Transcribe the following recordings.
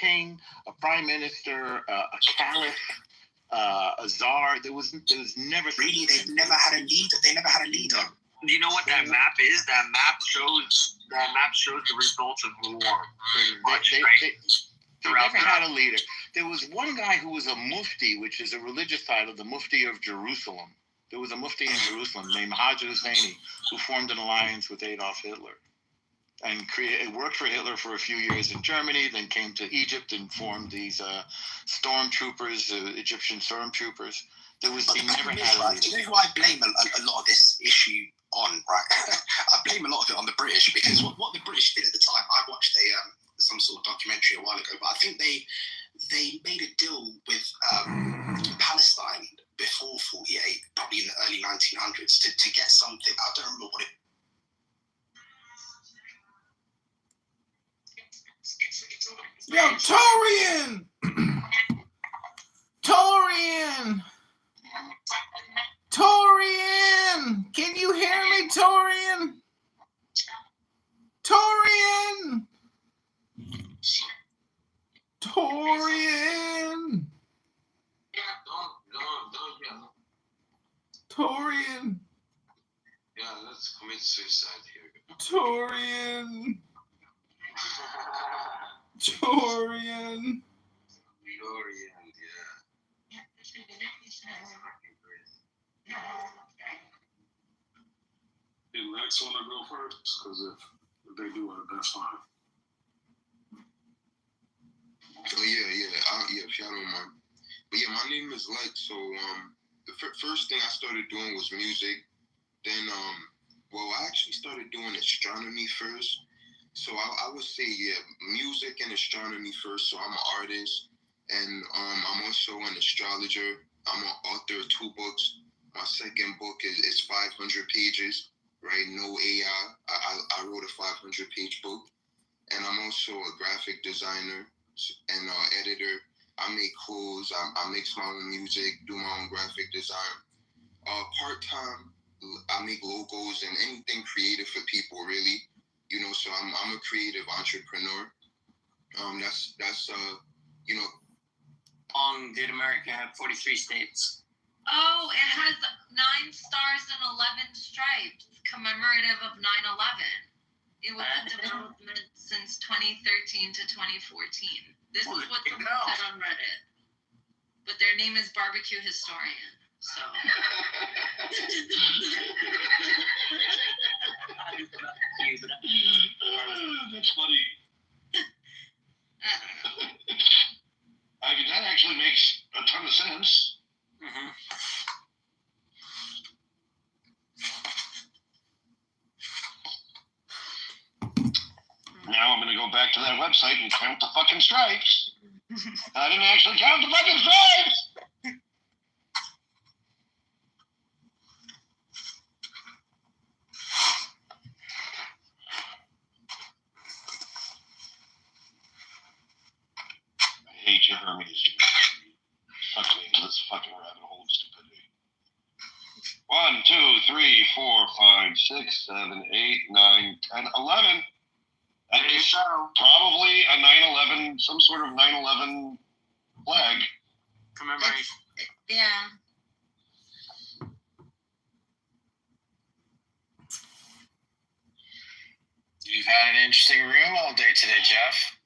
king, a prime minister, a caliph, a czar. There was never really. They've never had a leader. They never had a leader. Do you know what that map is? That map shows the results of war. They never had a leader. There was one guy who was a mufti, which is a religious title, the Mufti of Jerusalem. There was a mufti in Jerusalem named Hajj Husseini who formed an alliance with Adolf Hitler and worked for Hitler for a few years in Germany, then came to Egypt and formed these stormtroopers, Egyptian stormtroopers. They never had a leader. You know who I blame a lot of this issue on, right? I blame a lot of it on the British, because what the British did at the time, I watched some sort of documentary a while ago, but I think they made a deal with Palestine before 48, probably in the early 1900s, to get something. I don't remember what it. Yo, Torian! Torian! Torian! Can you hear me, Torian? Torian! Torian! Torian! Yeah, let's commit suicide here. Torian! Torian! Dorian, yeah. And next one to go first, because if they do it, that's fine. So yeah, if y'all don't mind. But yeah, my name is Lex. So the first thing I started doing was music. Then I actually started doing astronomy first. So I would say music and astronomy first. So I'm an artist, and I'm also an astrologer. I'm an author of 2 books. My second book is 500 pages, right? No AI. I wrote a 500-page book, and I'm also a graphic designer and editor. I make clothes. I mix my own music, do my own graphic design. Part-time, I make logos and anything creative for people, really. You know, so I'm a creative entrepreneur. That's Did America have 43 states? Oh, it has 9 stars and 11 stripes, commemorative of 9/11. It was in development since 2013 to 2014. This is what someone said on Reddit. But their name is Barbecue Historian. So. That's funny. I don't know. That actually makes a ton of sense. Mm-hmm. Now I'm going to go back to that website and count the fucking stripes. I didn't actually count the fucking stripes. I hate you, Hermes. Fuck me into this fucking rabbit hole of stupidity. 1, 2, 3, 4, 5, 6, 7, 8, 9, 10, 11. That is probably a 9/11, some sort of 9/11 flag. Commemoration. Yeah. You've had an interesting room all day today, Jeff.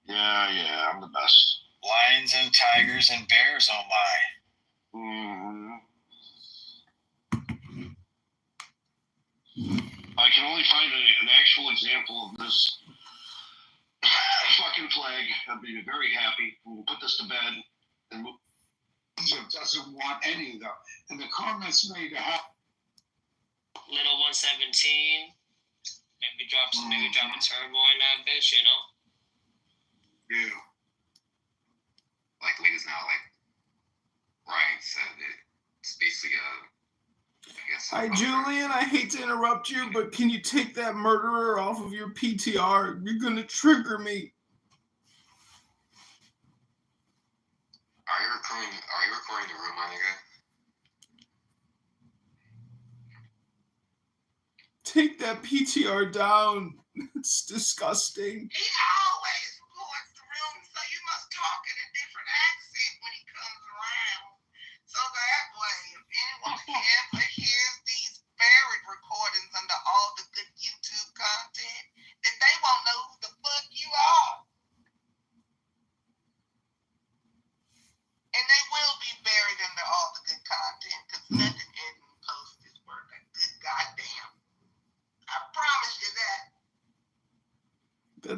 Yeah, I'm the best. Lions and tigers and bears, oh my. I can only find an actual example of this fucking flag. I'd be very happy. We'll put this to bed. And doesn't want any, though. And the comments made to have. Little 117. Maybe drop a turbo in that bitch, you know? Yeah. Like latest now, like Ryan said, it's basically Hi, Julian. I hate to interrupt you, but can you take that murderer off of your PTR? You're going to trigger me. Are you recording the room, my nigga? Take that PTR down. It's disgusting. He always records the room,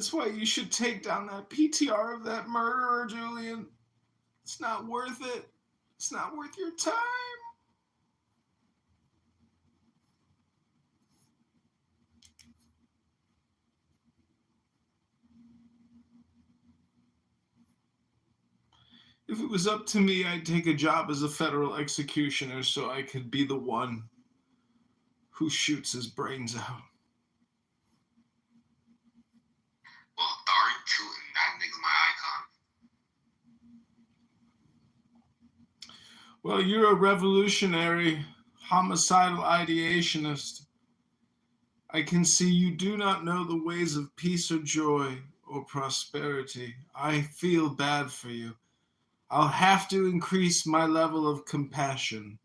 That's why you should take down that PTR of that murderer, Julian. It's not worth it. It's not worth your time. If it was up to me, I'd take a job as a federal executioner so I could be the one who shoots his brains out. Well, darn tootin', that nigga's my icon. Well, you're a revolutionary, homicidal ideationist. I can see you do not know the ways of peace or joy or prosperity. I feel bad for you. I'll have to increase my level of compassion.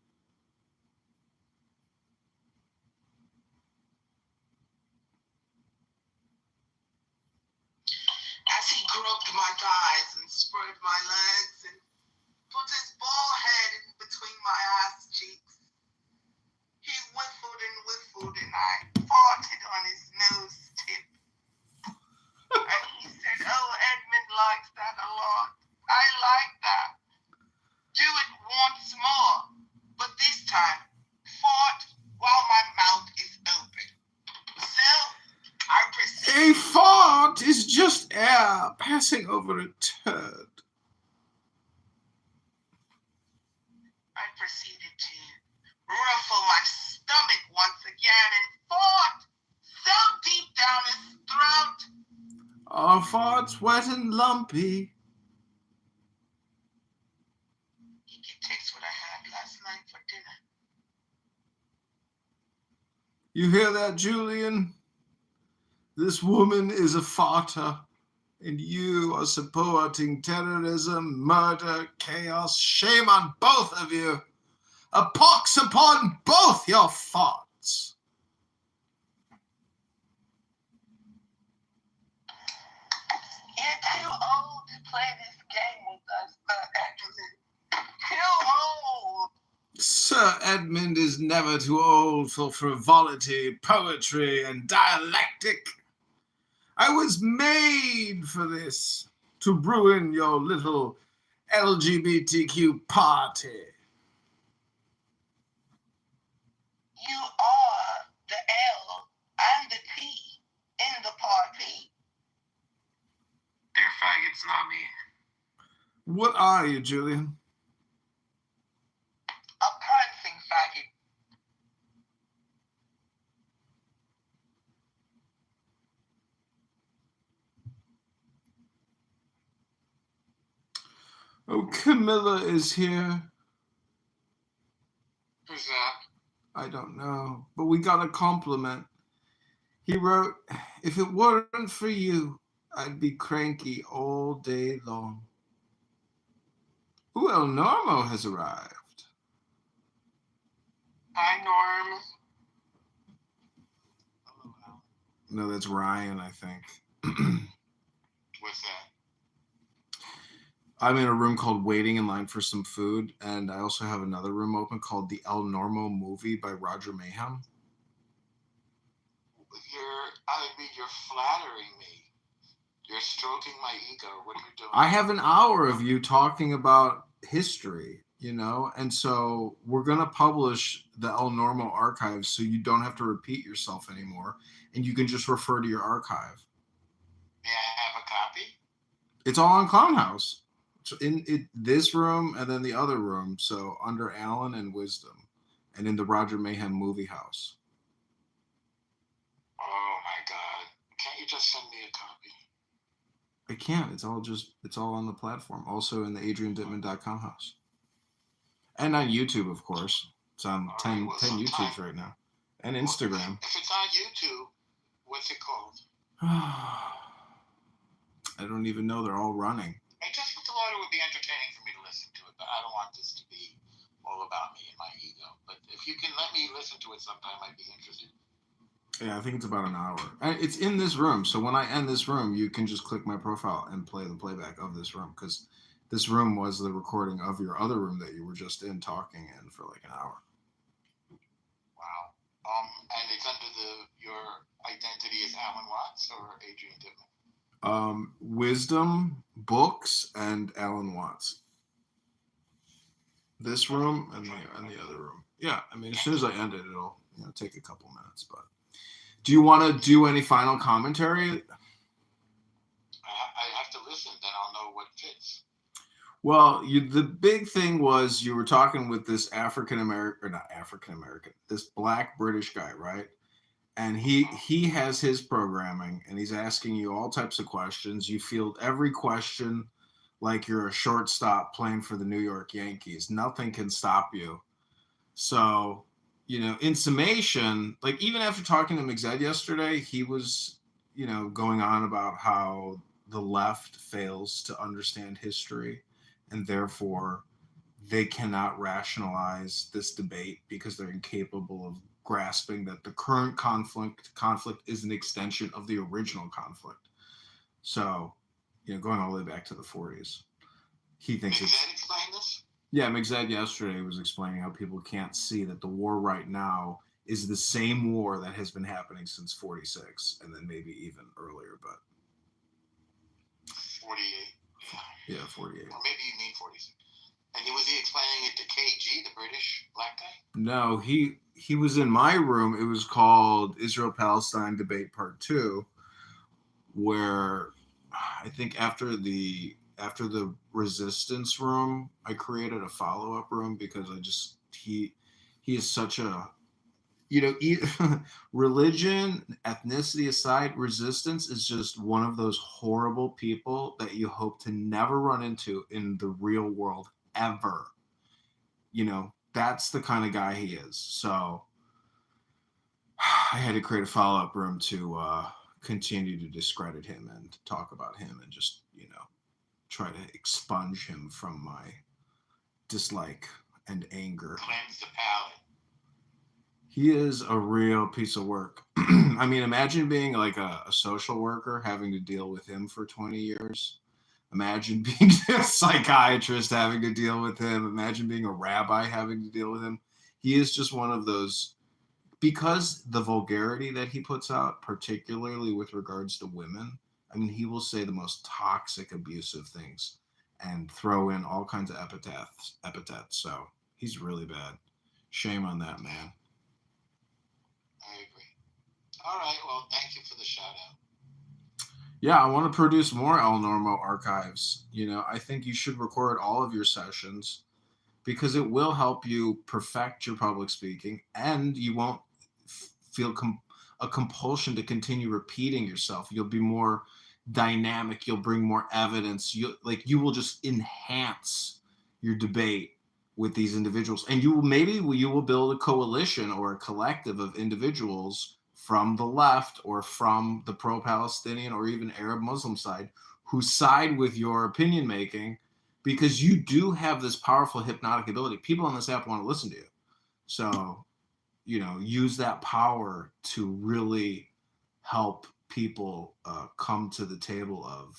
As he groped my thighs and spread my legs and put his bald head in between my ass cheeks, he whiffled and I farted on his nose tip. And he said, "Oh, Edmund likes that a lot. I like that. Do it once more, but this time, fart while my mouth is open." So, I proceeded. A fart is just air passing over a turd. I proceeded to ruffle my stomach once again and fart so deep down his throat. Our farts wet and lumpy. He can taste what I had last night for dinner. You hear that, Julian? This woman is a farter, and you are supporting terrorism, murder, chaos. Shame on both of you. A pox upon both your farts. You're too old to play this game with us, Edmund. Too old. Sir Edmund is never too old for frivolity, poetry, and dialectic. I was made for this, to ruin your little LGBTQ party. You are the L and the T in the party. They're faggots, not me. What are you, Julian? A prancing faggot. Oh, Camilla is here. Who's that? I don't know, but we got a compliment. He wrote, "If it weren't for you, I'd be cranky all day long." Ooh, El Normo has arrived. Hi, Norm. No, that's Ryan, I think. What's that? I'm in a room called Waiting in Line for Some Food, and I also have another room open called The El Normo Movie by Roger Mayhem. You're flattering me. You're stroking my ego. What are you doing? I have an hour of you talking about history, and so we're going to publish the El Normo archives so you don't have to repeat yourself anymore, and you can just refer to your archive. May I have a copy? It's all on Clownhouse. In this room and then the other room, so under Allen and Wisdom, and in the Roger Mayhem Movie House. Oh my God! Can't you just send me a copy? I can't. It's all on the platform. Also in the AdrianDittman.com house, and on YouTube, of course. It's on 10 YouTubes right now, and Instagram. If it's on YouTube, what's it called? I don't even know. They're all running. I just thought it would be entertaining for me to listen to it, but I don't want this to be all about me and my ego. But if you can let me listen to it sometime, I'd be interested. Yeah, I think it's about an hour. It's in this room, so when I end this room, you can just click my profile and play the playback of this room, because this room was the recording of your other room that you were just in talking in for like an hour. Wow. And it's under your identity as Alan Watts or Adrian Dittman? Wisdom, Books, and Alan Watts. This room and the other room. Yeah, I mean, as soon as I end it, it'll take a couple minutes. But do you want to do any final commentary? I have to listen, then I'll know what fits. Well, the big thing was you were talking with this this black British guy, right? And he has his programming, and he's asking you all types of questions. You field every question like you're a shortstop playing for the New York Yankees. Nothing can stop you. So, in summation, like even after talking to McZed yesterday, he was, going on about how the left fails to understand history, and therefore they cannot rationalize this debate because they're incapable of grasping that the current conflict is an extension of the original conflict. So, going all the way back to the 40s, he thinks it's. McZed explain this? Yeah, McZed yesterday was explaining how people can't see that the war right now is the same war that has been happening since 46, and then maybe even earlier, but 48. Yeah, 48. Or maybe you mean 46. And was he explaining it to KG, the British black guy? No, he was in my room. It was called Israel-Palestine Debate Part 2, where I think after the resistance room, I created a follow-up room because he is such a, religion, ethnicity aside, resistance is just one of those horrible people that you hope to never run into in the real world ever. That's the kind of guy he is. So I had to create a follow-up room to continue to discredit him and talk about him and just, try to expunge him from my dislike and anger. Cleanse the palate. He is a real piece of work. I mean, imagine being like a social worker having to deal with him for 20 years. Imagine being a psychiatrist having to deal with him. Imagine being a rabbi having to deal with him. He is just one of those, because the vulgarity that he puts out, particularly with regards to women, I mean, he will say the most toxic, abusive things and throw in all kinds of epithets. So he's really bad. Shame on that man. I agree. All right. Well, thank you for the shout out. Yeah, I want to produce more El Normo archives. I think you should record all of your sessions because it will help you perfect your public speaking, and you won't feel a compulsion to continue repeating yourself. Will be more dynamic. You'll bring more evidence. You will just enhance your debate with these individuals, and you will build a coalition or a collective of individuals from the left or from the pro-Palestinian or even Arab Muslim side who side with your opinion making, because you do have this powerful hypnotic ability. People on this app want to listen to you. So, use that power to really help people come to the table of,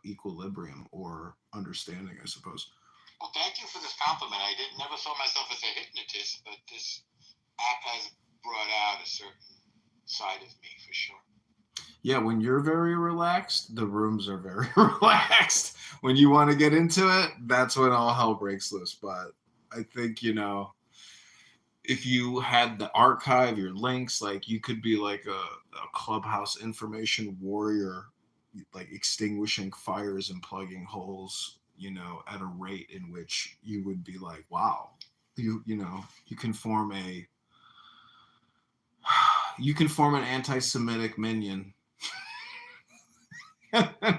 equilibrium or understanding, I suppose. Well, thank you for this compliment. I never saw myself as a hypnotist, but this app has brought out a certain side of me for sure. Yeah, when you're very relaxed, the rooms are very relaxed. When you want to get into it, that's when all hell breaks loose. But I think, if you had the archive, your links, like you could be like a Clubhouse information warrior, like extinguishing fires and plugging holes, at a rate in which you would be like, wow, you can form an anti-Semitic minion.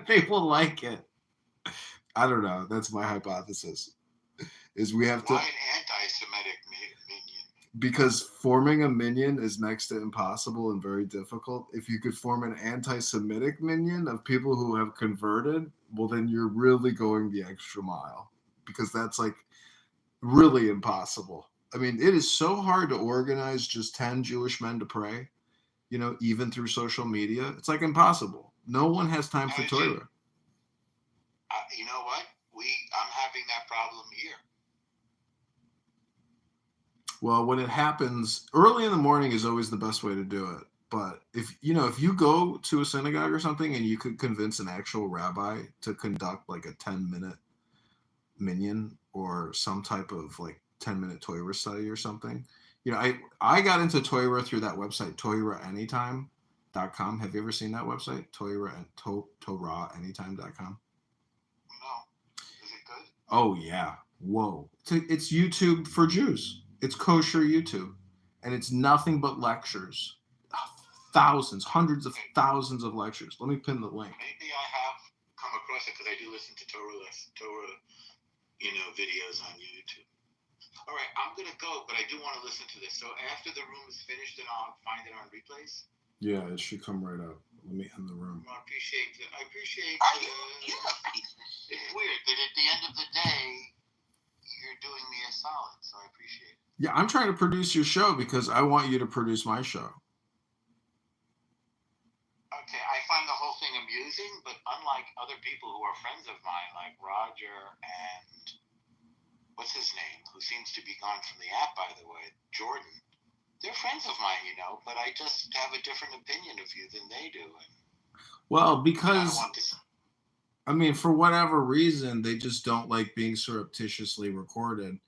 They will like it. I don't know. That's my hypothesis. Is we have to. Why an anti-Semitic minion? Because forming a minion is next to impossible and very difficult. If you could form an anti-Semitic minion of people who have converted, well, then you're really going the extra mile, because that's like really impossible. I mean, it is so hard to organize just 10 Jewish men to pray, even through social media. It's like impossible. No one has time for Torah. You know what? I'm having that problem here. Well, when it happens early in the morning is always the best way to do it. But if you go to a synagogue or something and you could convince an actual rabbi to conduct like a 10-minute minyan or some type of like 10-minute Torah study or something. I got into Torah through that website, TorahAnytime.com. Have you ever seen that website? TorahAnytime.com. No. Is it good? Oh yeah. Whoa. It's YouTube for Jews. It's kosher YouTube. And it's nothing but lectures. Thousands, hundreds of thousands of lectures. Let me pin the link. Maybe I have come across it because I do listen to Torah, videos on YouTube. All right, I'm gonna go, but I do want to listen to this. So after the room is finished, then I'll find it on replays. Yeah, it should come right up. Let me end the room. I appreciate it. You a piece of shit. It's weird that at the end of the day, you're doing me a solid, so I appreciate it. Yeah, I'm trying to produce your show because I want you to produce my show. Okay, I find the whole thing amusing, but unlike other people who are friends of mine, like Roger and what's his name, who seems to be gone from the app, by the way, Jordan, they're friends of mine, but I just have a different opinion of you than they do. Well, because, for whatever reason, they just don't like being surreptitiously recorded.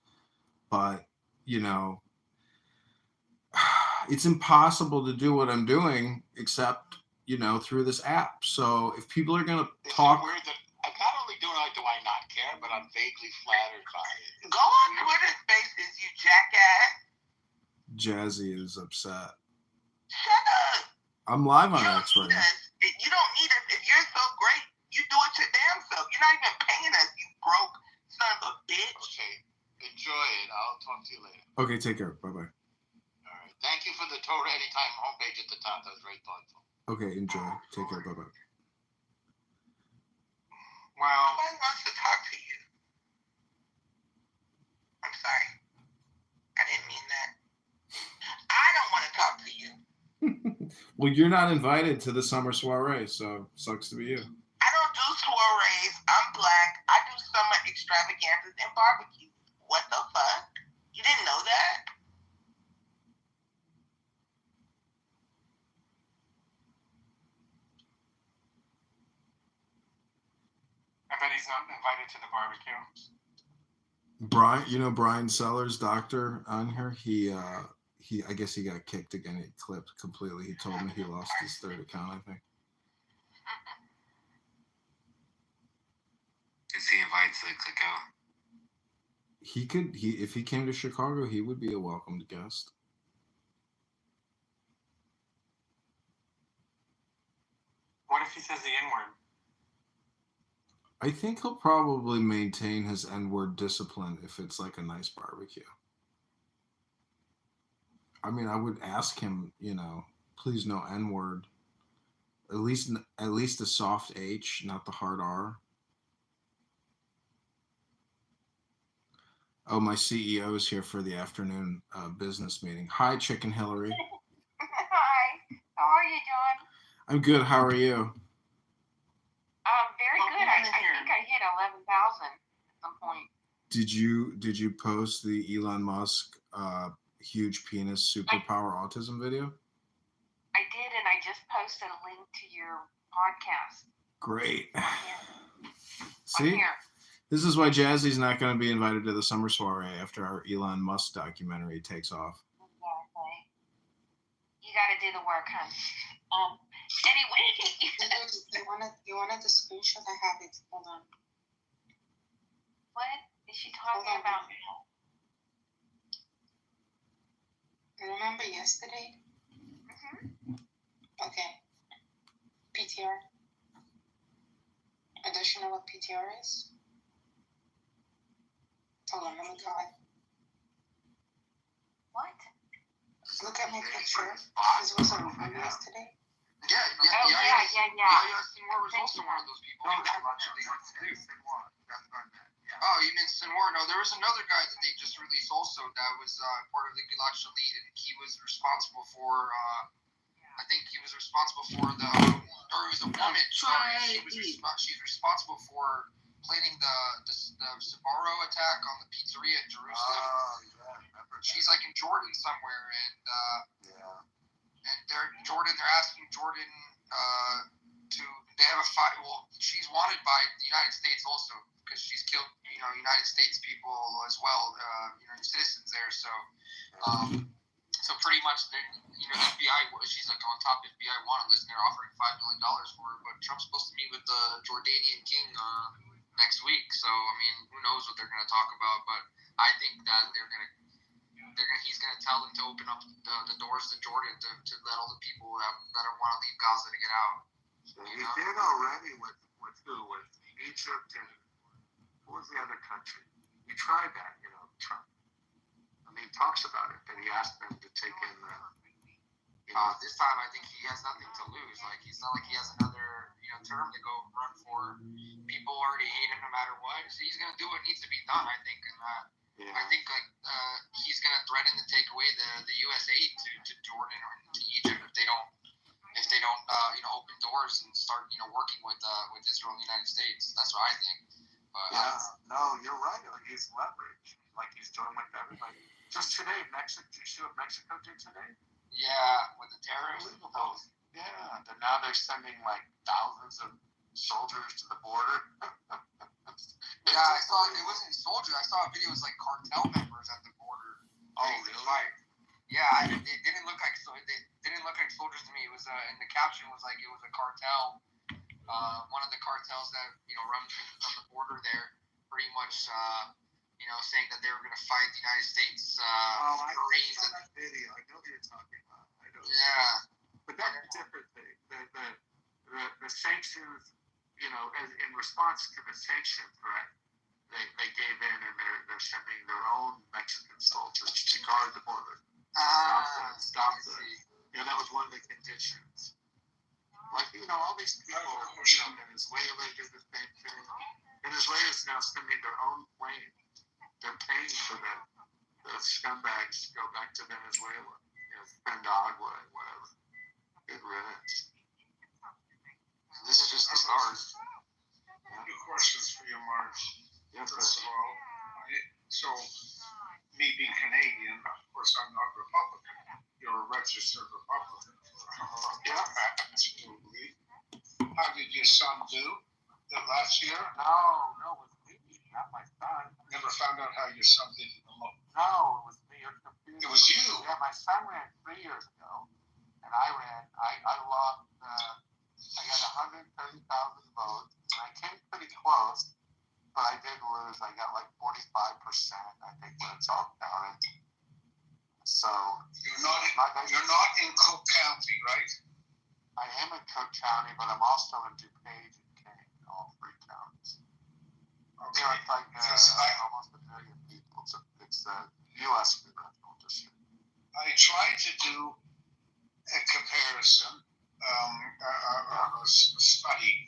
But, it's impossible to do what I'm doing except, through this app. So if people are going to talk... It's weird that not only do I not care, but I'm vaguely flattered by it. Go on Twitter Spaces, you jackass. Jazzy is upset. Shut up. I'm live on X right now. You don't need us. If you're so great, you do it your damn self. You're not even paying us, you broke son of a bitch. Okay, enjoy it. I'll talk to you later. Okay, take care. Bye-bye. All right. Thank you for the Torah Anytime homepage at the top. That was very thoughtful. Okay, enjoy. Take care. Bye-bye. Well, nobody wants to talk to you. I'm sorry. I didn't mean that. I don't want to talk to you. Well, you're not invited to the summer soiree, so sucks to be you. I don't do soirees. I'm black. I do summer extravaganzas and barbecue. What the fuck? You didn't know that? I bet he's not invited to the barbecue. Brian Sellers, doctor on here, I guess he got kicked again. He clipped completely. He told me he lost his third account, I think. Is he invited to go? If he came to Chicago, he would be a welcomed guest. What if he says the N-word? I think he'll probably maintain his N-word discipline if it's like a nice barbecue. I would ask him, please no N-word. At least the soft H, not the hard R. Oh, my CEO is here for the afternoon business meeting. Hi, Chicken Hillary. Hi. How are you, John? I'm good. How are you? Very good. I think I hit 11,000 at some point. Did you post the Elon Musk huge penis superpower autism video? I did, and I just posted a link to your podcast. Great. I'm See? here. This is why Jazzy's not going to be invited to the summer soiree after our Elon Musk documentary takes off. Exactly. You got to do the work, huh? Anyway. You wanted the screenshot? I have it. Hold on. What is she talking about? Remember yesterday? Mm-hmm. Okay. PTR. Does she know what PTR is? Hold on, let me call it. What? Look at my picture. This was on yesterday. Yeah. Sinwar was also one of those people. Oh, you mean Sinwar? No, there was another guy that they just released also that was part of the Gilad Shalit, and he was responsible for, I think he was responsible for or it was a woman. Sorry, she's responsible for planning the Sbarro attack on the pizzeria in Jerusalem. She's like in Jordan somewhere, and and they're asking Jordan to. They have a fight. Well, she's wanted by the United States also because she's killed, United States people as well, citizens there. So, so pretty much, FBI. She's like on top FBI wanted list, and they're offering $5 million for her. But Trump's supposed to meet with the Jordanian king next week. So, I mean, who knows what they're going to talk about? But I think that he's going to tell them to open up the doors to Jordan to let all the people that want to leave Gaza to get out. So he did already with Egypt and what was the other country? He tried that, Trump. I mean, he talks about it, but he asked them to take in the. This time, I think he has nothing to lose. Like, he's not like he has another term to go run for. People already hate him no matter what. So he's going to do what needs to be done, I think. And I think he's going to threaten to take away the U.S. aid to Jordan or to Egypt if they don't open doors and start working with Israel and the United States. That's what I think. But, no, you're right. He's leverage, like he's doing with everybody. Just today, Mexico. Did you see what Mexico did today? Yeah, with the terrorists. Yeah, now they're sending like thousands of soldiers to the border. Yeah, I saw it wasn't soldiers. I saw a video. It was like cartel members at the border. Oh, really? Yeah, they didn't look like soldiers to me. It was and the caption was like it was a cartel, one of the cartels that runs on the border there, pretty much saying that they were going to fight the United States Marines. I saw that video. I know what you're talking about. Yeah, but that's a different thing. The sanctions, in response to the sanction threat, they gave in and they're sending their own Mexican soldiers to guard the border. Stop this. That was one of the conditions. Like, all these people, Venezuela did the same thing. Venezuela's now sending their own plane. They're paying for the scumbags to go back to Venezuela. Spend agua and whatever. Good riddance. This is just the start. Two questions for you, Mark. Yes, First of all, so me being Canadian, of course, I'm not Republican. You're a registered Republican. Yeah. Absolutely. How did your son do last year? No, it was me, not my son. Never found out how your son did in the look. No, it was me. You're confused. It was you. Yeah, my son ran 3 years ago, and I lost. I got 130,000 votes, and I came pretty close, but I did lose. I got like 45%, I think, when it's all counted. So you're not in Cook County, right? I am in Cook County, but I'm also in DuPage and Kane, all 3 counties. Okay. It's like almost 1 million people. It's the U.S. congressional district. I tried to do a comparison, a study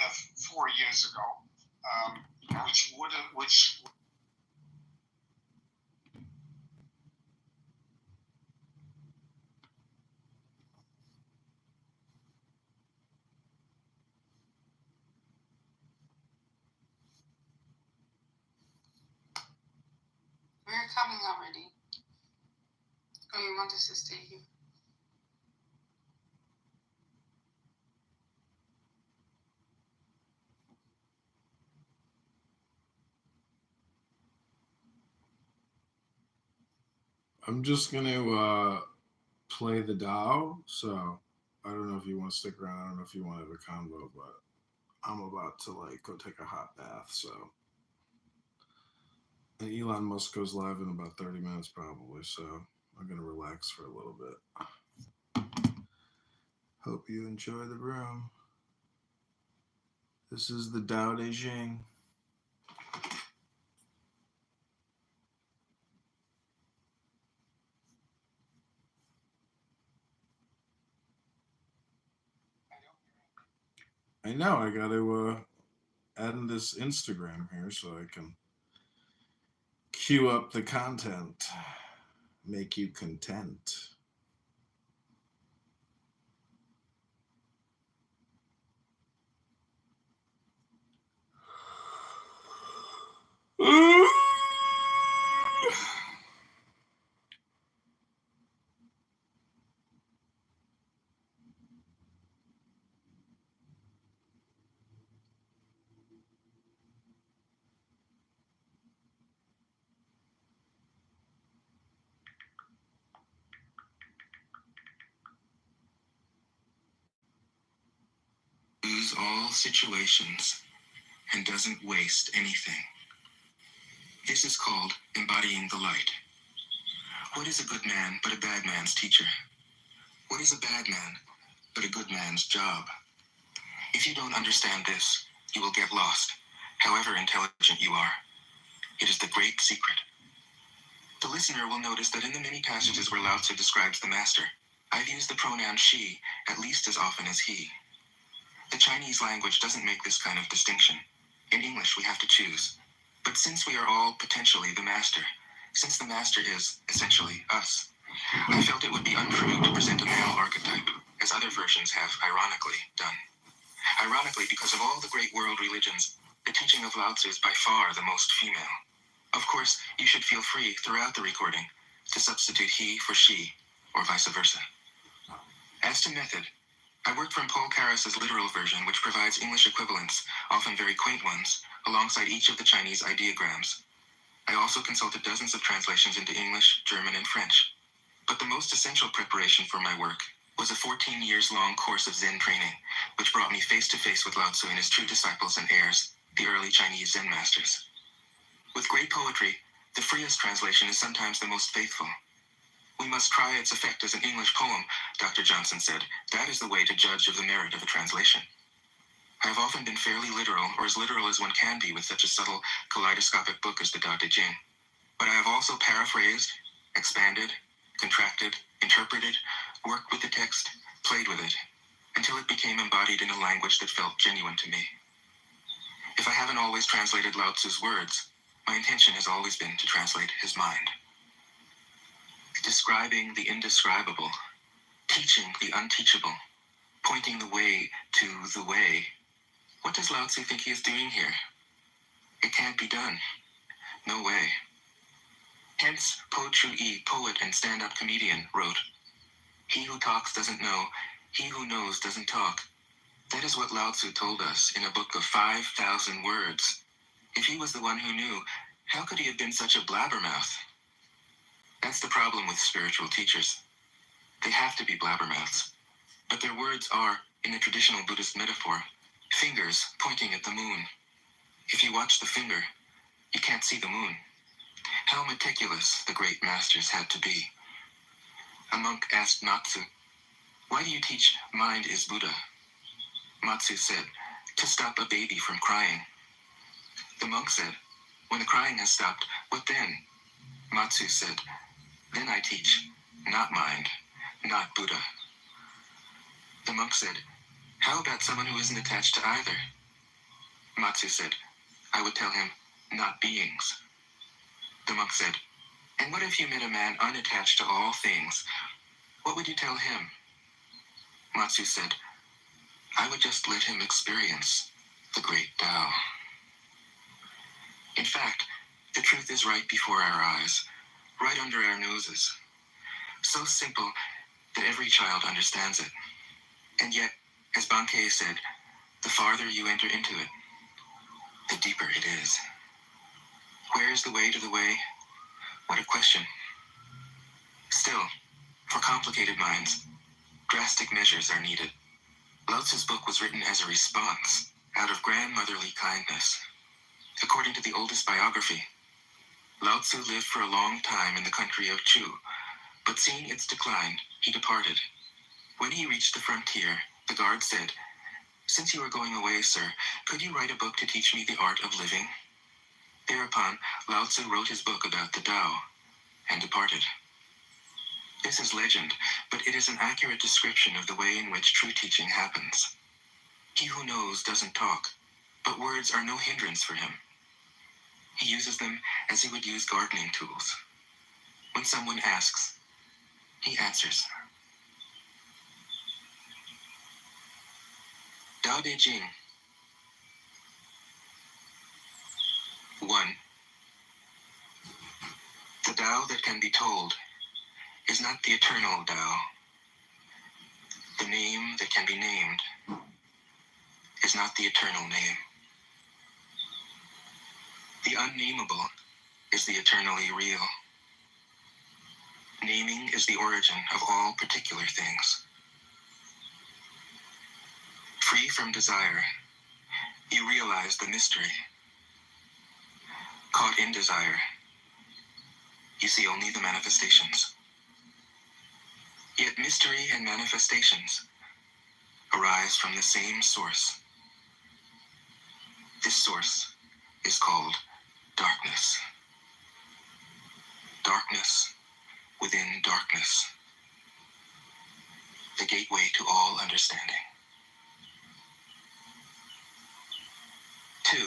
4 years ago, which We're coming already. Oh, you want us to stay here? I'm just going to play the Dow. So I don't know if you want to stick around. I don't know if you want to have a convo, but I'm about to go take a hot bath. So, and Elon Musk goes live in about 30 minutes probably. So I'm going to relax for a little bit. Hope you enjoy the room. This is the Tao Te Ching. I know, I got to add in this Instagram here so I can queue up the content, make you content. all situations and doesn't waste anything. This is called embodying the light. What is a good man but a bad man's teacher? What is a bad man but a good man's job? If you don't understand this, you will get lost, however intelligent you are. It is the great secret. The listener will notice that in the many passages where Lao Tzu describes the master, I've used the pronoun she at least as often as he. The Chinese language doesn't make this kind of distinction. In English, we have to choose. But since we are all potentially the master, since the master is essentially us, I felt it would be untrue to present a male archetype, as other versions have ironically done. Ironically, because of all the great world religions, the teaching of Lao Tzu is by far the most female. Of course, you should feel free throughout the recording to substitute he for she, or vice versa. As to method, I worked from Paul Karas's literal version, which provides English equivalents, often very quaint ones, alongside each of the Chinese ideograms. I also consulted dozens of translations into English, German, and French. But the most essential preparation for my work was a 14 years long course of Zen training, which brought me face to face with Lao Tzu and his true disciples and heirs, the early Chinese Zen masters. With great poetry, the freest translation is sometimes the most faithful. We must try its effect as an English poem, Dr. Johnson said. That is the way to judge of the merit of a translation. I have often been fairly literal, or as literal as one can be with such a subtle, kaleidoscopic book as the Tao Te Ching. But I have also paraphrased, expanded, contracted, interpreted, worked with the text, played with it, until it became embodied in a language that felt genuine to me. If I haven't always translated Lao Tzu's words, my intention has always been to translate his mind. Describing the indescribable, teaching the unteachable, pointing the way to the way. What does Lao Tzu think he is doing here? It can't be done. No way. Hence, Po Chu-yi, poet and stand-up comedian, wrote, "He who talks doesn't know, he who knows doesn't talk." That is what Lao Tzu told us in a book of 5,000 words. If he was the one who knew, how could he have been such a blabbermouth? That's the problem with spiritual teachers. They have to be blabbermouths. But their words are, in the traditional Buddhist metaphor, fingers pointing at the moon. If you watch the finger, you can't see the moon. How meticulous the great masters had to be. A monk asked Matsu, "Why do you teach mind is Buddha?" Matsu said, "To stop a baby from crying." The monk said, "When the crying has stopped, what then?" Matsu said, "Then I teach, not mind, not Buddha." The monk said, "How about someone who isn't attached to either?" Matsu said, "I would tell him, not beings." The monk said, "And what if you met a man unattached to all things? What would you tell him?" Matsu said, "I would just let him experience the great Tao." In fact, the truth is right before our eyes, right under our noses. So simple that every child understands it. And yet, as Bankei said, the farther you enter into it, the deeper it is. Where is the way to the way? What a question. Still, for complicated minds, drastic measures are needed. Lao Tzu's book was written as a response, out of grandmotherly kindness. According to the oldest biography, Lao Tzu lived for a long time in the country of Chu, but seeing its decline, he departed. When he reached the frontier, the guard said, "Since you are going away, sir, could you write a book to teach me the art of living?" Thereupon, Lao Tzu wrote his book about the Tao, and departed. This is legend, but it is an accurate description of the way in which true teaching happens. He who knows doesn't talk, but words are no hindrance for him. He uses them as he would use gardening tools. When someone asks, he answers. Tao Te Ching. 1. The Tao that can be told is not the eternal Tao. The name that can be named is not the eternal name. The unnameable is the eternally real. Naming is the origin of all particular things. Free from desire, you realize the mystery. Caught in desire, you see only the manifestations. Yet mystery and manifestations arise from the same source. This source is called darkness. Darkness within darkness. The gateway to all understanding. 2.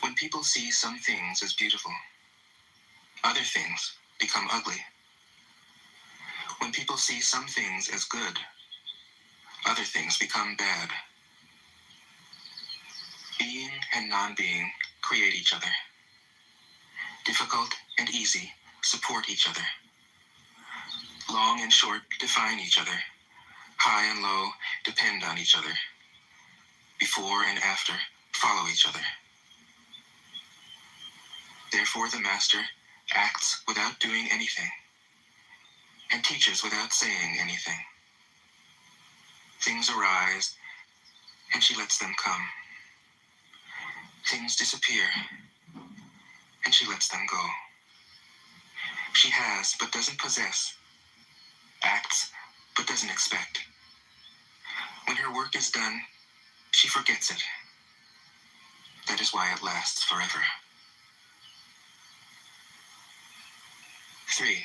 When people see some things as beautiful, other things become ugly. When people see some things as good, other things become bad. Being and non-being create each other. Difficult and easy support each other. Long and short define each other. High and low depend on each other. Before and after follow each other. Therefore the master acts without doing anything and teaches without saying anything. Things arise and she lets them come. Things disappear and she lets them go. She has but doesn't possess, acts but doesn't expect. When her work is done, she forgets it. That is why it lasts forever. 3.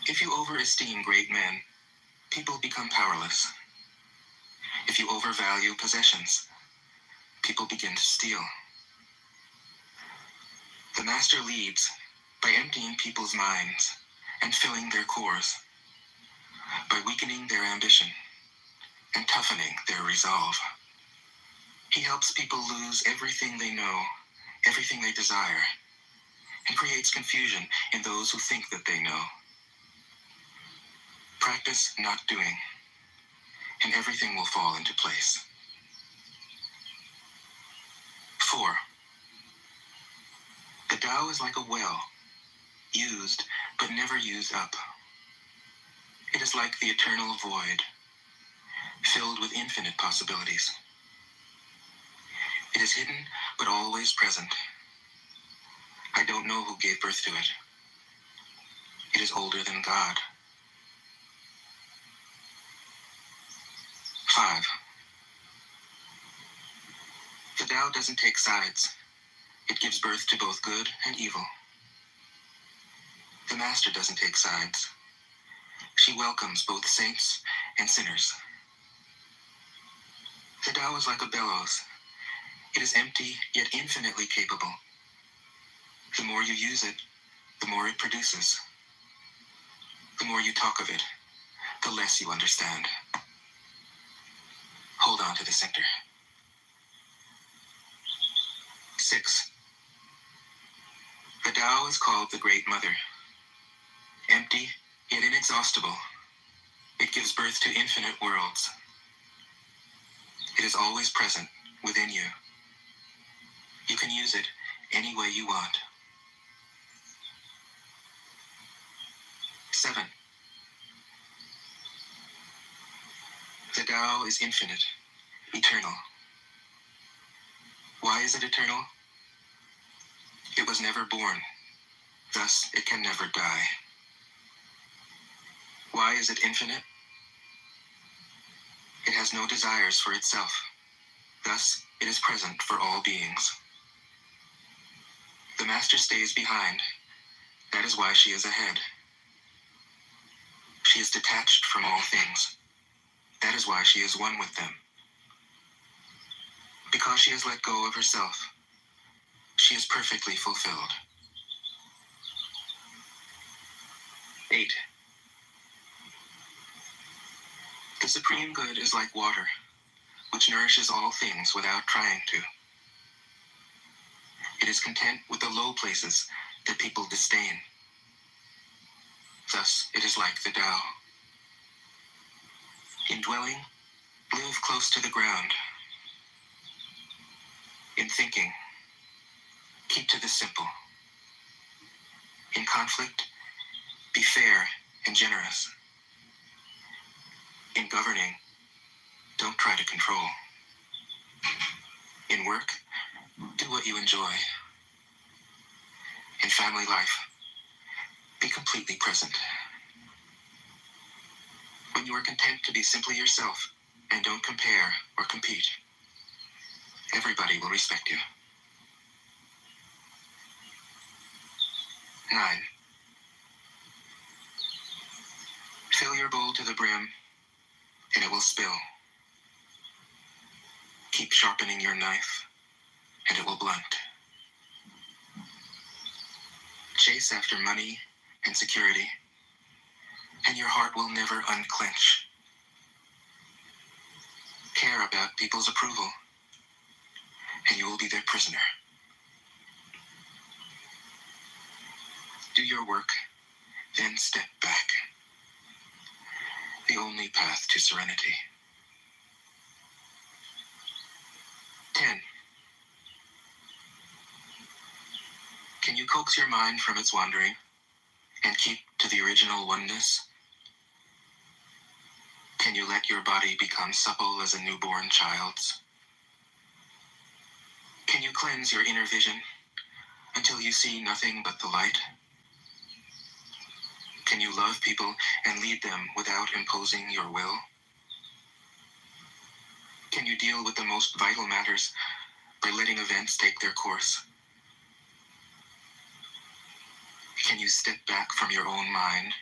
If you overesteem great men, people become powerless. If you overvalue possessions, people begin to steal. The master leads by emptying people's minds and filling their cores, by weakening their ambition and toughening their resolve. He helps people lose everything they know, everything they desire, and creates confusion in those who think that they know. Practice not doing, and everything will fall into place. 4. The Tao is like a well, used but never used up. It is like the eternal void, filled with infinite possibilities. It is hidden but always present. I don't know who gave birth to it. It is older than God. 5. The Tao doesn't take sides. It gives birth to both good and evil. The Master doesn't take sides. She welcomes both saints and sinners. The Tao is like a bellows. It is empty yet infinitely capable. The more you use it, the more it produces. The more you talk of it, the less you understand. Hold on to the center. 6. The Tao is called the Great Mother. Empty, yet inexhaustible, it gives birth to infinite worlds. It is always present within you. You can use it any way you want. 7. The Tao is infinite, eternal. Why is it eternal? It was never born, thus it can never die. Why is it infinite? It has no desires for itself, thus it is present for all beings. The Master stays behind, that is why she is ahead. She is detached from all things, that is why she is one with them. Because she has let go of herself, she is perfectly fulfilled. 8. The Supreme Good is like water, which nourishes all things without trying to. It is content with the low places that people disdain. Thus, it is like the Tao. In dwelling, live close to the ground. In thinking, keep to the simple. In conflict, be fair and generous. In governing, don't try to control. In work, do what you enjoy. In family life, be completely present. When you are content to be simply yourself and don't compare or compete, everybody will respect you. 9. Fill your bowl to the brim, and it will spill. Keep sharpening your knife, and it will blunt. Chase after money and security, and your heart will never unclench. Care about people's approval, and you will be their prisoner. Do your work, then step back. The only path to serenity. 10. Can you coax your mind from its wandering and keep to the original oneness? Can you let your body become supple as a newborn child's? Can you cleanse your inner vision until you see nothing but the light? Can you love people and lead them without imposing your will? Can you deal with the most vital matters by letting events take their course? Can you step back from your own mind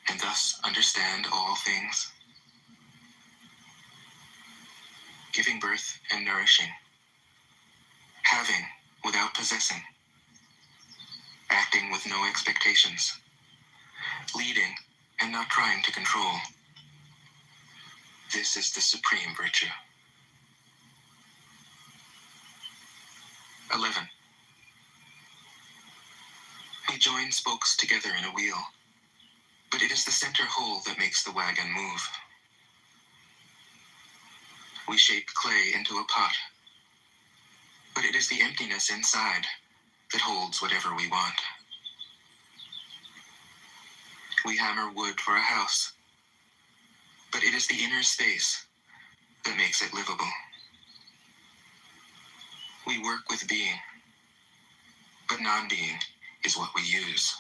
and thus understand all things? Giving birth and nourishing. Having without possessing. Acting with no expectations. Leading and not trying to control. This is the supreme virtue. 11. We join spokes together in a wheel, but it is the center hole that makes the wagon move. We shape clay into a pot, but it is the emptiness inside that holds whatever we want. We hammer wood for a house, but it is the inner space that makes it livable. We work with being, but non-being is what we use.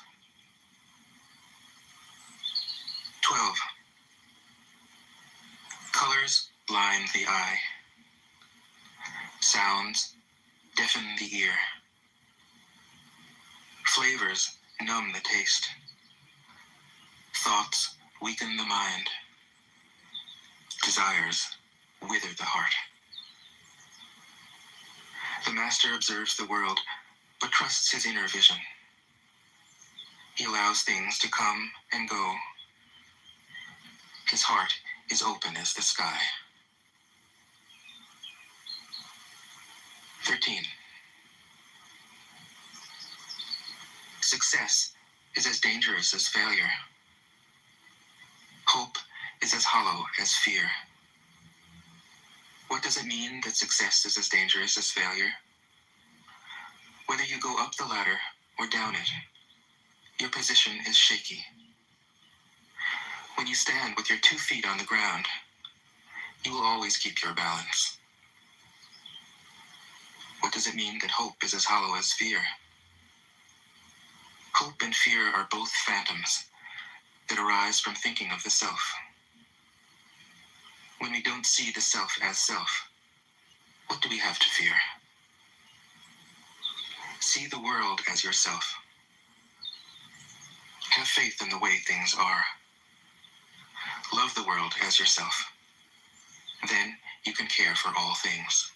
12. Colors blind the eye. Sounds deafen the ear. Flavors numb the taste. Thoughts weaken the mind. Desires wither the heart. The master observes the world, but trusts his inner vision. He allows things to come and go. His heart is open as the sky. 13. Success is as dangerous as failure. Hope is as hollow as fear. What does it mean that success is as dangerous as failure? Whether you go up the ladder or down it, your position is shaky. When you stand with your 2 feet on the ground, you will always keep your balance. What does it mean that hope is as hollow as fear? Hope and fear are both phantoms that arise from thinking of the self. When we don't see the self as self, what do we have to fear? See the world as yourself. Have faith in the way things are. Love the world as yourself. Then you can care for all things.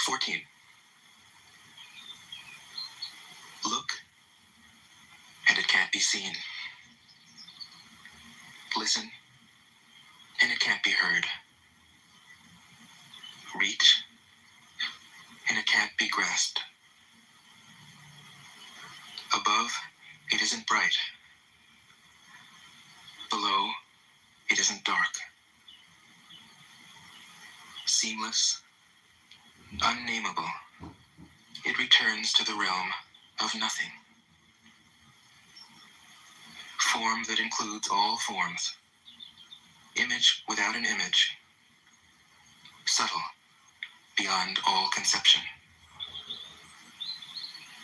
14. Look, and it can't be seen. Listen, and it can't be heard. Reach, and it can't be grasped. Above, it isn't bright. Below, it isn't dark. Seamless, unnameable, it returns to the realm of nothing. form that includes all forms, image without an image, subtle, beyond all conception.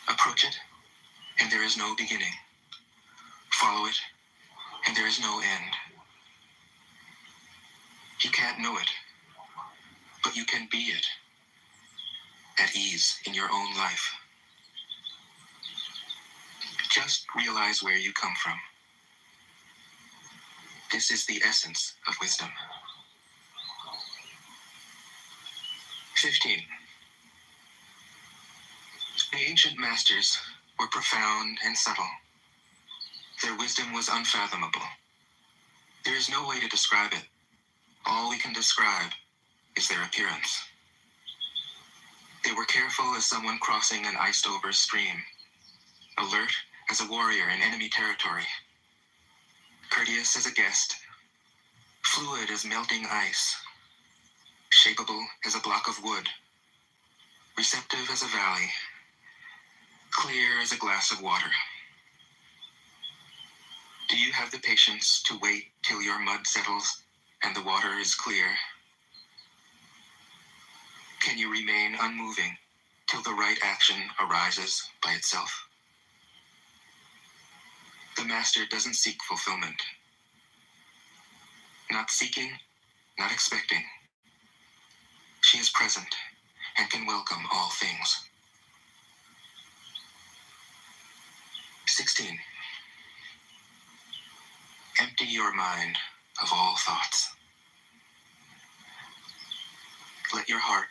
Approach it, and there is no beginning. Follow it, and there is no end. You can't know it, but you can be it, at ease in your own life. Just realize where you come from. This is the essence of wisdom. 15. The ancient masters were profound and subtle. Their wisdom was unfathomable. There is no way to describe it. All we can describe is their appearance. They were careful as someone crossing an iced-over stream, alert as a warrior in enemy territory, courteous as a guest, fluid as melting ice, shapeable as a block of wood, receptive as a valley, clear as a glass of water. Do you have the patience to wait till your mud settles and the water is clear? Can you remain unmoving till the right action arises by itself? The master doesn't seek fulfillment. Not seeking, not expecting. She is present and can welcome all things. 16. Empty your mind of all thoughts. Let your heart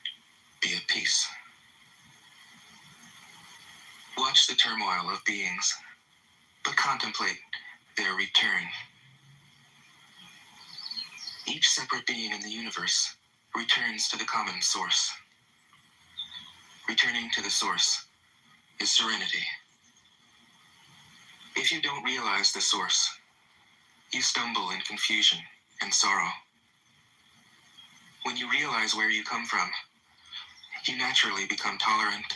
be at peace. Watch the turmoil of beings, but contemplate their return. Each separate being in the universe returns to the common source. Returning to the source is serenity. If you don't realize the source, you stumble in confusion and sorrow. When you realize where you come from, you naturally become tolerant,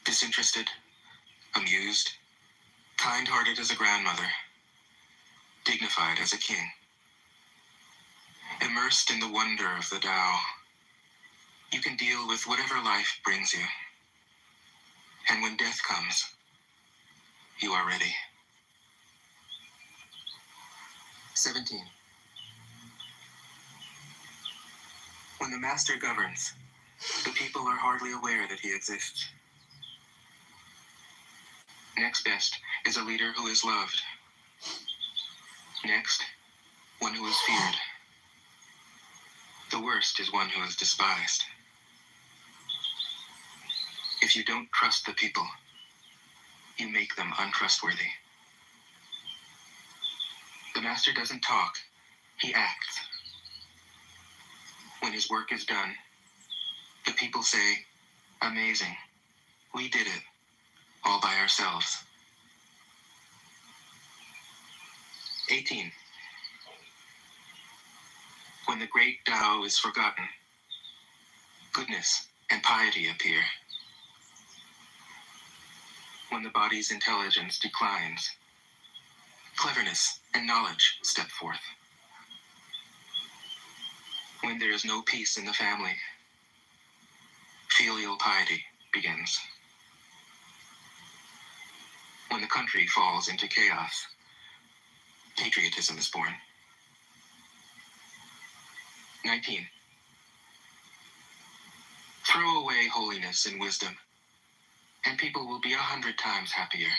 disinterested, amused, kind-hearted as a grandmother, dignified as a king. Immersed in the wonder of the Tao, you can deal with whatever life brings you. And when death comes, you are ready. 17. When the master governs, the people are hardly aware that he exists. Next best is a leader who is loved. Next, one who is feared. The worst is one who is despised. If you don't trust the people, you make them untrustworthy. The master doesn't talk, he acts. When his work is done, the people say, "Amazing, we did it, all by ourselves." 18. When the great Tao is forgotten, goodness and piety appear. When the body's intelligence declines, cleverness and knowledge step forth. When there is no peace in the family, filial piety begins. When the country falls into chaos, patriotism is born. 19. Throw away holiness and wisdom, and people will be 100 times happier.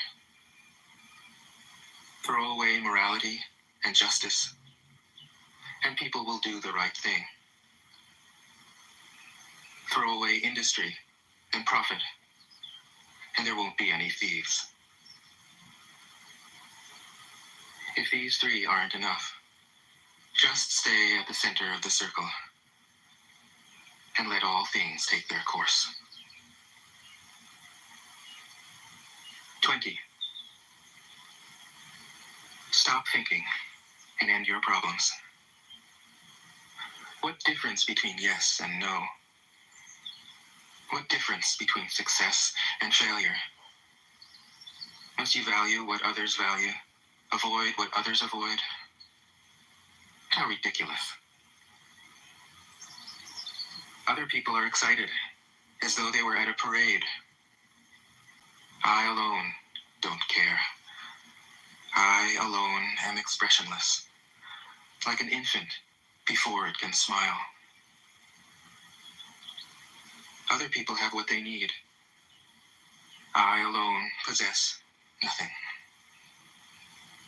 Throw away morality and justice, and people will do the right thing. Throw away industry and profit, and there won't be any thieves. If these three aren't enough, just stay at the center of the circle and let all things take their course. 20. Stop thinking and end your problems. What difference between yes and no? What difference between success and failure? Must you value what others value Avoid what others avoid? How ridiculous. Other people are excited, as though they were at a parade. I alone don't care. I alone am expressionless, like an infant before it can smile. Other people have what they need. I alone possess nothing.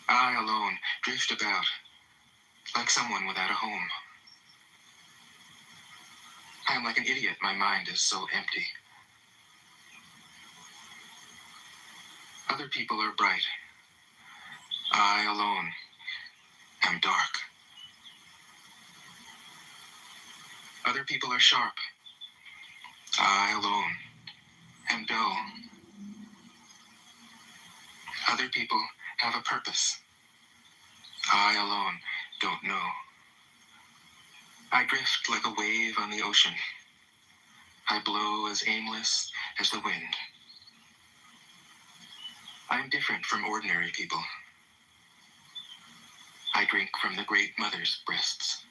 I alone drift about, like someone without a home. I am like an idiot, my mind is so empty. Other people are bright. I alone am dark. Other people are sharp. I alone am dull. Other people have a purpose. I alone don't know. I drift like a wave on the ocean. I blow as aimless as the wind. I am different from ordinary people. I drink from the great mother's breasts.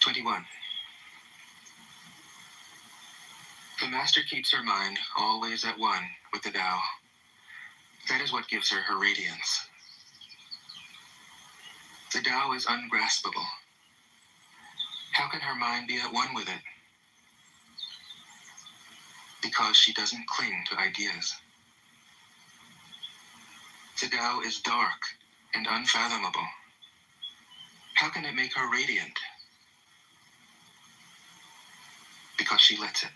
21. The master keeps her mind always at one with the Tao. That is what gives her her radiance. The Tao is ungraspable. How can her mind be at one with it? Because she doesn't cling to ideas. The Tao is dark and unfathomable. How can it make her radiant? Because she lets it.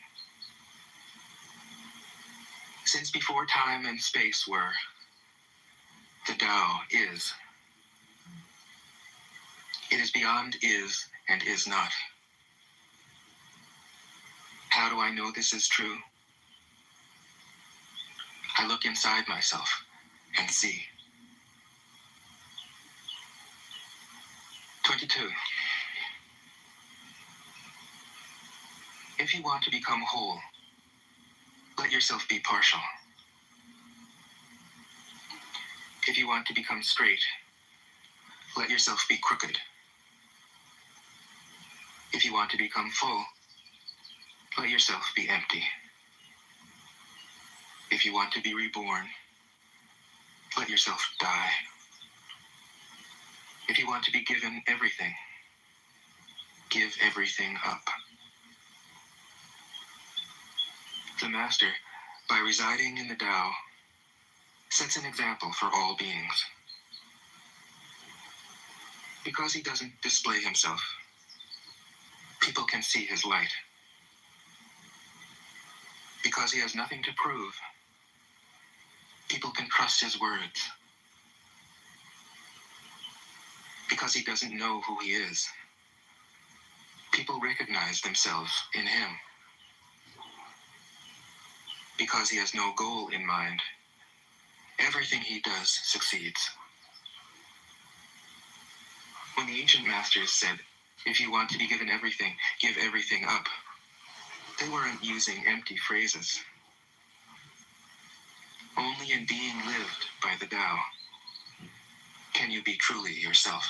Since before time and space were, the Tao is. It is beyond is and is not. How do I know this is true? I look inside myself and see. 22. If you want to become whole, let yourself be partial. If you want to become straight, let yourself be crooked. If you want to become full, let yourself be empty. If you want to be reborn, let yourself die. If you want to be given everything, give everything up. The Master, by residing in the Tao, sets an example for all beings. Because he doesn't display himself, people can see his light. Because he has nothing to prove, people can trust his words. Because he doesn't know who he is, people recognize themselves in him. Because he has no goal in mind, everything he does succeeds. When the ancient masters said, if you want to be given everything, give everything up, they weren't using empty phrases. Only in being lived by the Tao can you be truly yourself.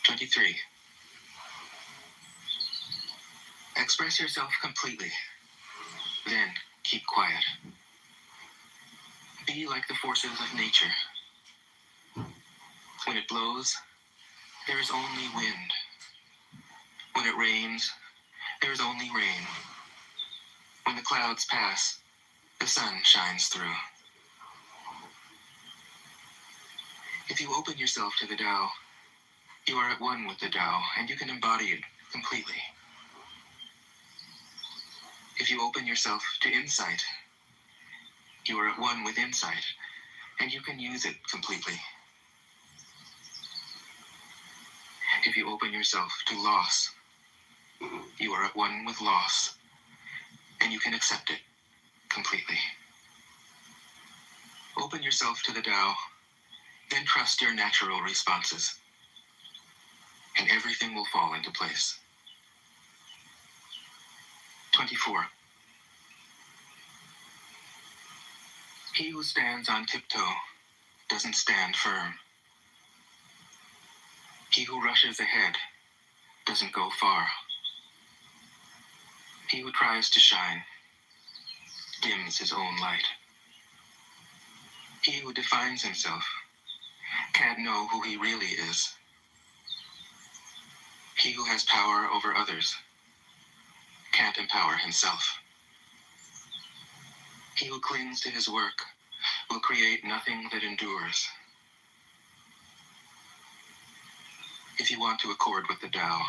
23. Express yourself completely, then keep quiet. Be like the forces of nature. When it blows, there is only wind. When it rains, there is only rain. When the clouds pass, the sun shines through. If you open yourself to the Tao, you are at one with the Tao, and you can embody it completely. If you open yourself to insight, you are at one with insight, and you can use it completely. If you open yourself to loss, you are at one with loss, and you can accept it completely. Open yourself to the Tao, then trust your natural responses, and everything will fall into place. 24. He who stands on tiptoe doesn't stand firm. He who rushes ahead doesn't go far. He who tries to shine dims his own light. He who defines himself can't know who he really is. He who has power over others can't empower himself. He who clings to his work will create nothing that endures. If you want to accord with the Tao,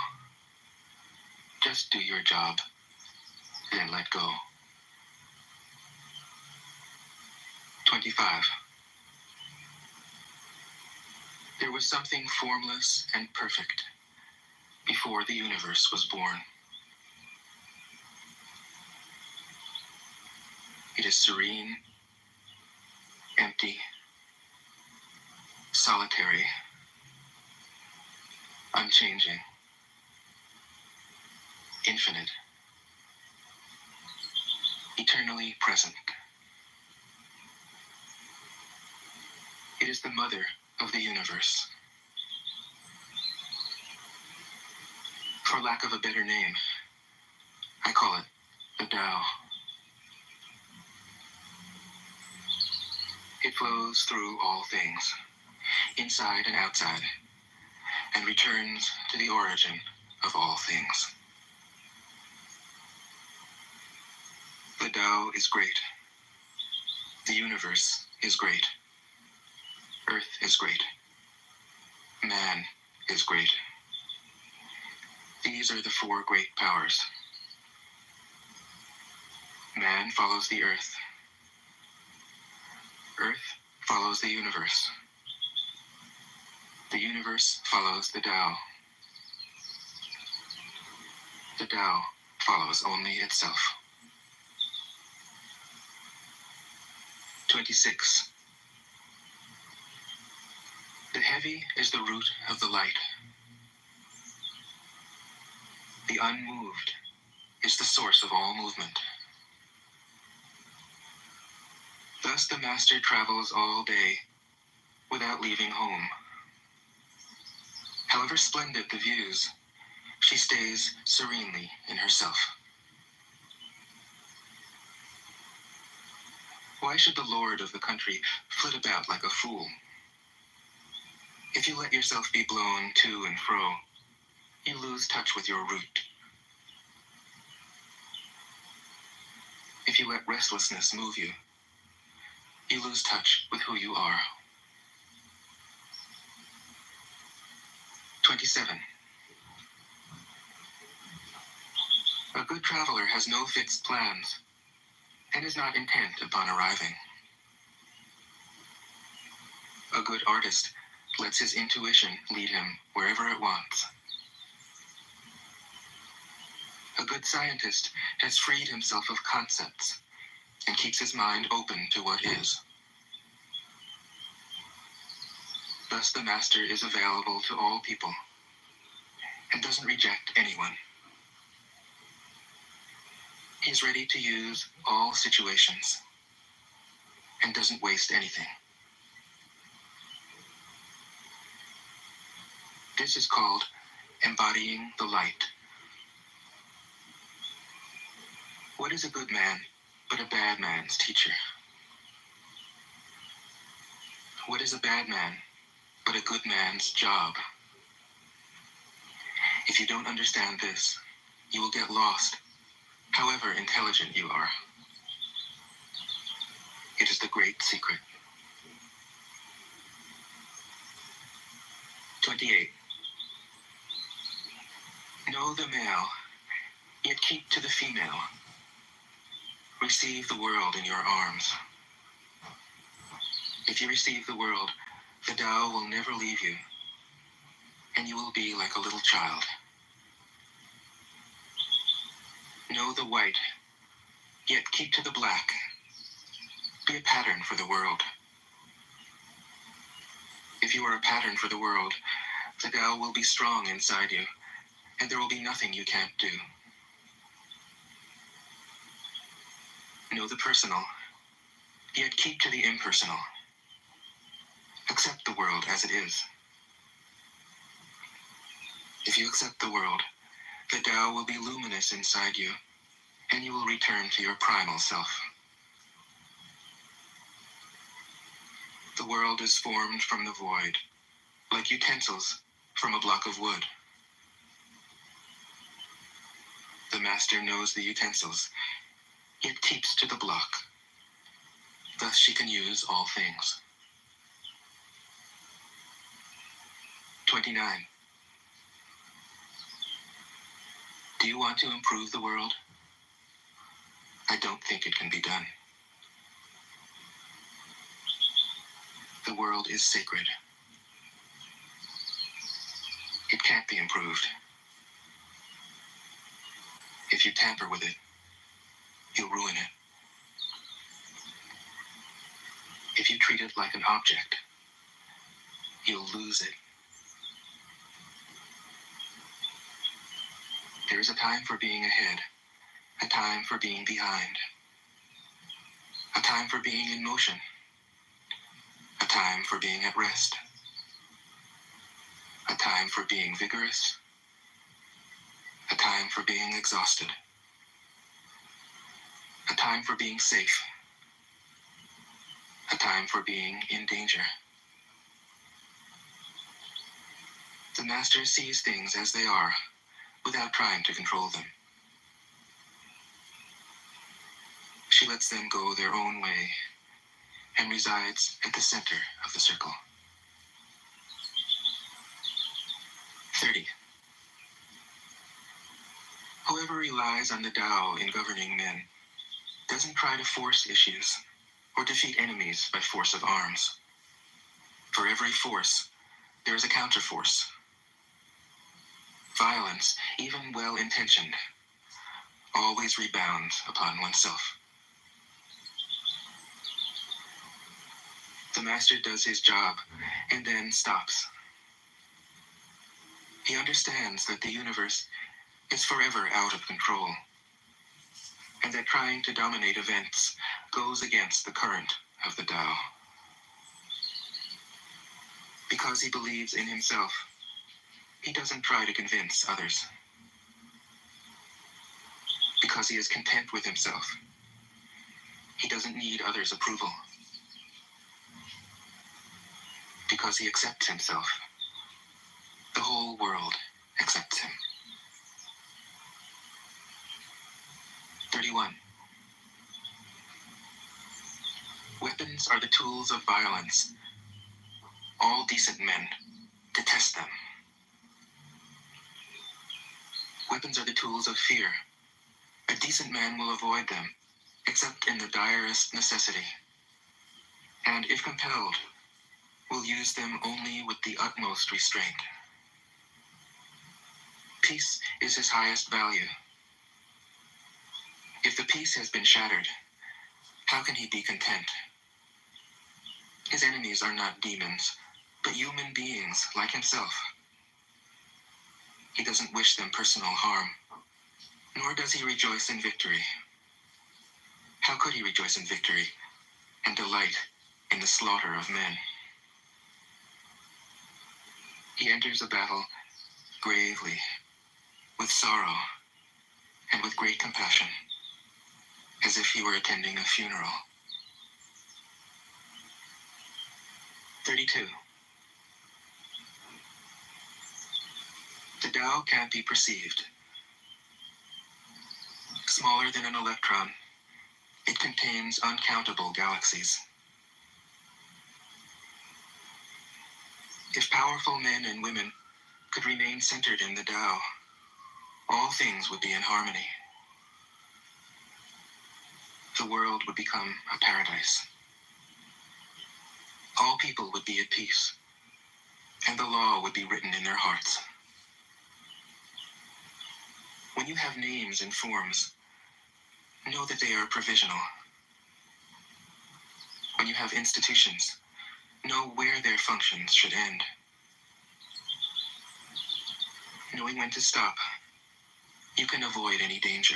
just do your job, then let go. 25. There was something formless and perfect before the universe was born. It is serene, empty, solitary, unchanging, infinite, eternally present. It is the mother of the universe. For lack of a better name, I call it the Tao. It flows through all things, inside and outside, and returns to the origin of all things. The Tao is great. The universe is great. Earth is great. Man is great. These are the four great powers. Man follows the earth. Earth follows the universe. The universe follows the Tao. The Tao follows only itself. 26. The heavy is the root of the light. The unmoved is the source of all movement. Thus the master travels all day without leaving home. However splendid the views, she stays serenely in herself. Why should the lord of the country flit about like a fool? If you let yourself be blown to and fro, you lose touch with your root. If you let restlessness move you, you lose touch with who you are. 27. A good traveler has no fixed plans and is not intent upon arriving. A good artist lets his intuition lead him wherever it wants. A good scientist has freed himself of concepts and keeps his mind open to what is. Thus the master is available to all people and doesn't reject anyone. He's ready to use all situations and doesn't waste anything. This is called embodying the light. What is a good man but a bad man's teacher? What is a bad man but a good man's job? If you don't understand this, you will get lost, however intelligent you are. It is the great secret. 28. Know the male, yet keep to the female. Receive the world in your arms. If you receive the world, the Tao will never leave you, and you will be like a little child. Know the white, yet keep to the black. Be a pattern for the world. If you are a pattern for the world, the Tao will be strong inside you, and there will be nothing you can't do. Know the personal, Yet keep to the impersonal. Accept the world as it is. If you accept the world, the Tao will be luminous inside you, and you will return to your primal self. The world is formed from the void, like utensils from a block of wood. The master knows the utensils, yet keeps to the block. Thus she can use all things. 29. Do you want to improve the world? I don't think it can be done. The world is sacred. It can't be improved. If you tamper with it, you'll ruin it. If you treat it like an object, you'll lose it. There is a time for being ahead, a time for being behind, a time for being in motion, a time for being at rest, a time for being vigorous, a time for being exhausted, a time for being safe, a time for being in danger. The master sees things as they are, without trying to control them. She lets them go their own way and resides at the center of the circle. 30. Whoever relies on the Tao in governing men doesn't try to force issues or defeat enemies by force of arms. For every force, there is a counterforce. Violence, even well-intentioned, always rebounds upon oneself. The master does his job and then stops. He understands that the universe is forever out of control, and that trying to dominate events goes against the current of the Tao. Because he believes in himself, he doesn't try to convince others. Because he is content with himself, he doesn't need others' approval. Because he accepts himself, the whole world accepts him. 31. Weapons are the tools of violence. All decent men detest them. Weapons are the tools of fear. A decent man will avoid them, except in the direst necessity, and if compelled, will use them only with the utmost restraint. Peace is his highest value. If the peace has been shattered, how can he be content? His enemies are not demons, but human beings like himself. He doesn't wish them personal harm, nor does he rejoice in victory. How could he rejoice in victory and delight in the slaughter of men? He enters a battle gravely, with sorrow, and with great compassion, as if he were attending a funeral. 32. The Tao can't be perceived. Smaller than an electron, it contains uncountable galaxies. If powerful men and women could remain centered in the Tao, all things would be in harmony. The world would become a paradise. All people would be at peace, and the law would be written in their hearts. When you have names and forms, know that they are provisional. When you have institutions, know where their functions should end. Knowing when to stop, you can avoid any danger.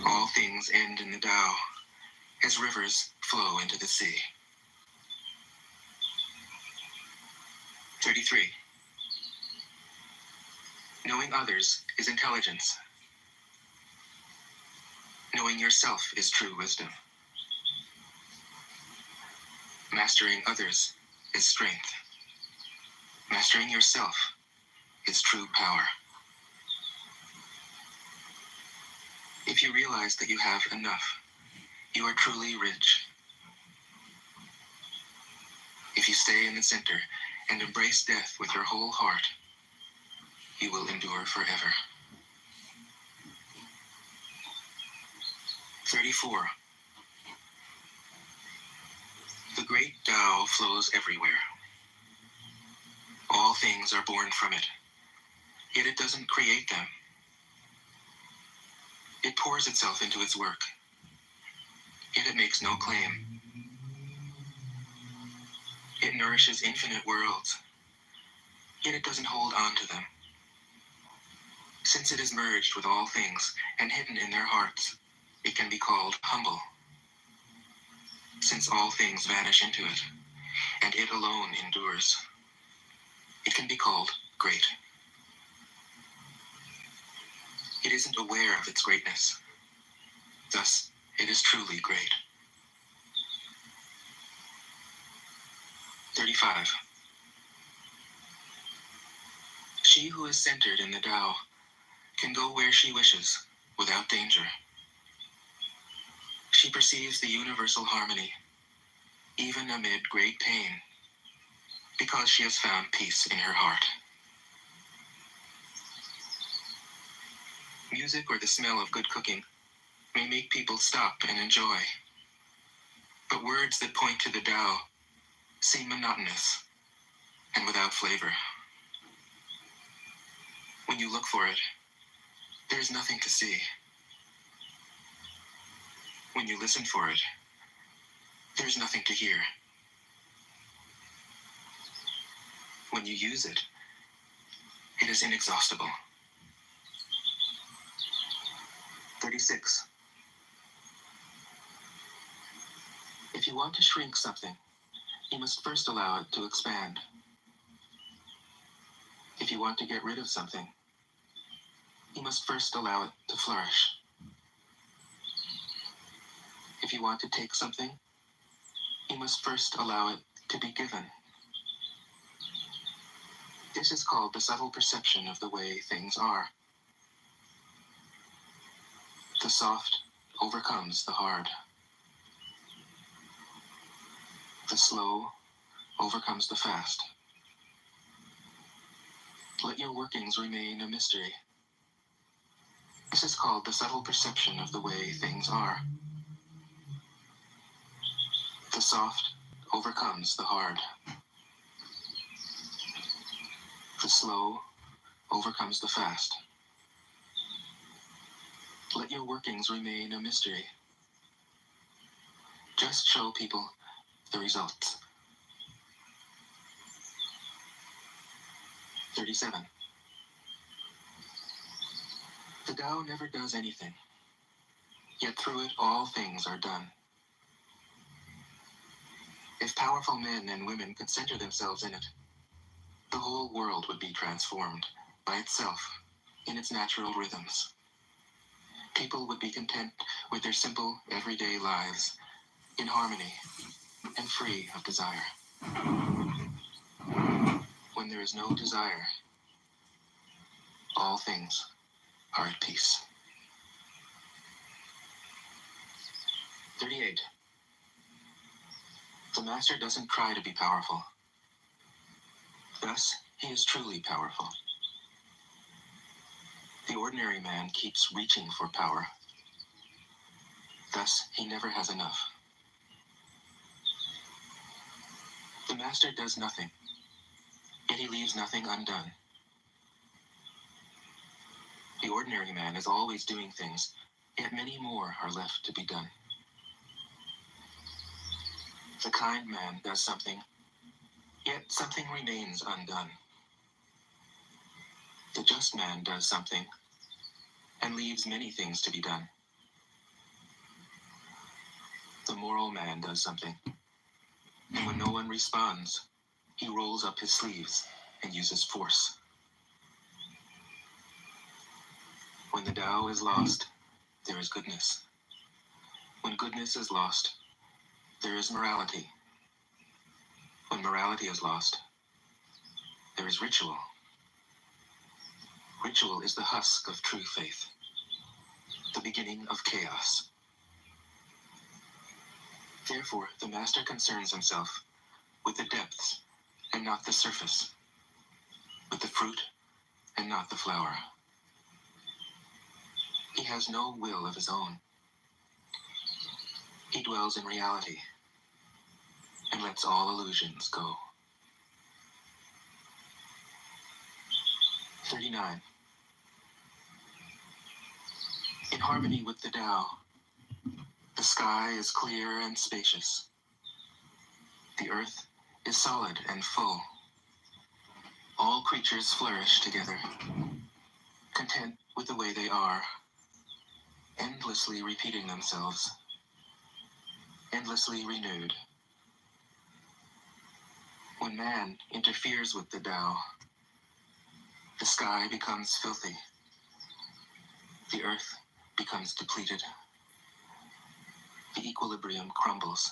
All things end in the Tao, as rivers flow into the sea. 33. Knowing others is intelligence. Knowing yourself is true wisdom. Mastering others is strength. Mastering yourself is true power. If you realize that you have enough, you are truly rich. If you stay in the center and embrace death with your whole heart, you will endure forever. 34. The great Tao flows everywhere. All things are born from it, yet it doesn't create them. It pours itself into its work, yet it makes no claim. It nourishes infinite worlds, yet it doesn't hold on to them. Since it is merged with all things and hidden in their hearts, it can be called humble. Since all things vanish into it, and it alone endures, it can be called great. It isn't aware of its greatness. Thus, it is truly great. 35. She who is centered in the Tao can go where she wishes without danger. She perceives the universal harmony, even amid great pain, because she has found peace in her heart. Music or the smell of good cooking may make people stop and enjoy, but words that point to the Tao seem monotonous and without flavor. When you look for it, there's nothing to see. When you listen for it, there's nothing to hear. When you use it, it is inexhaustible. 36. If you want to shrink something, you must first allow it to expand. If you want to get rid of something, you must first allow it to flourish. If you want to take something, you must first allow it to be given. This is called the subtle perception of the way things are. The soft overcomes the hard. The slow overcomes the fast. Let your workings remain a mystery. This is called the subtle perception of the way things are. The soft overcomes the hard. The slow overcomes the fast. Let your workings remain a mystery. Just show people the results. 37. The Tao never does anything, yet through it all things are done. If powerful men and women could center themselves in it, the whole world would be transformed by itself in its natural rhythms. People would be content with their simple, everyday lives, in harmony and free of desire. When there is no desire, all things are at peace. 38. The master doesn't try to be powerful. Thus, he is truly powerful. The ordinary man keeps reaching for power. Thus, he never has enough. The master does nothing, yet he leaves nothing undone. The ordinary man is always doing things, yet many more are left to be done. The kind man does something, yet something remains undone. The just man does something and leaves many things to be done. The moral man does something. And when no one responds, he rolls up his sleeves and uses force. When the Tao is lost, there is goodness. When goodness is lost, there is morality. When morality is lost, there is ritual. Ritual is the husk of true faith, the beginning of chaos. Therefore, the master concerns himself with the depths and not the surface, with the fruit and not the flower. He has no will of his own. He dwells in reality and lets all illusions go. 39. In harmony with the Tao, the sky is clear and spacious. The earth is solid and full. All creatures flourish together, content with the way they are, endlessly repeating themselves, endlessly renewed. When man interferes with the Tao, the sky becomes filthy. The earth becomes depleted. The equilibrium crumbles.